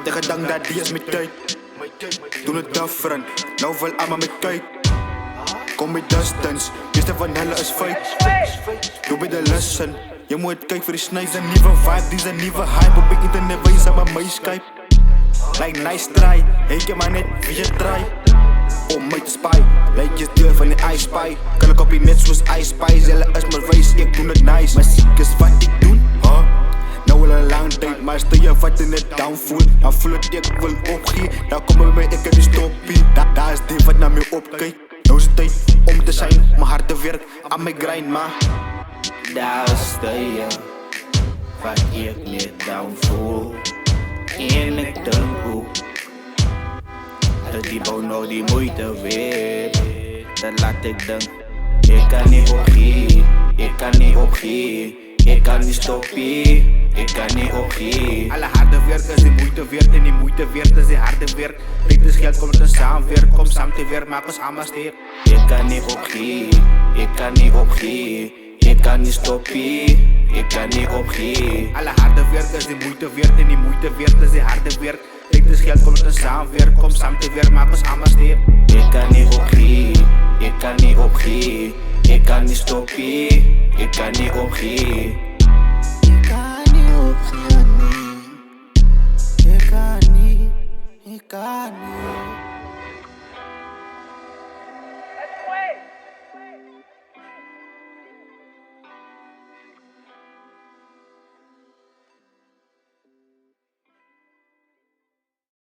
Tegen dank dat die is mijn tijd. Toen het different, nou wil allemaal met kijk. Kom met distance, eerste van helle is fake. Doe bij de lesson, je moet kijken voor die snijs. Een nieuwe vibe, die is een nieuwe hype. Op het internet wil je samen met Skype. Like nice try, heet je maar net wie je try. Om mij te spy, lijkt je deur van de ice spy. Kan ik op je net zoals ice spice. Jelle is mijn race, ik doe het nice. Maar ziek is wat ik doe, nou wel een lang tijd, maar stel je wat in het down voel. Dan voel het ik wil opgeven. Dan kom ik bij ik kan niet stoppen. Daar is die wat naar me opkijkt. Nou is het tijd om te zijn, mijn hart te werk aan mijn grind, maar daar stel je wat ik niet down voel. En ik denk hoe dat die bouw nou die moeite weet. Dat laat ik denken, ik kan niet opgeven, ik kan niet opgeven, ik kan niet stoppen. Ik kan niet opgeven. Alle harde werk is die moeite weert. En die moeite weert is die harde werk. Tijd is geld, komt het samenwerk. Kom samen te werk, maak ons allemaal sterk. Ik kan niet opgeven, ik kan niet opgeven, ik kan niet stoppen. Ik kan niet opgeven. Alle harde werk is die moeite weert. En die moeite weert is die harde werk. Tijd is geld, komt het samenwerk. Kom samen te werk, maak ons allemaal sterk. Ik kan niet opgeven, ik kan niet opgeven, ik kan niet stoppen. Ik kan niet opgeven.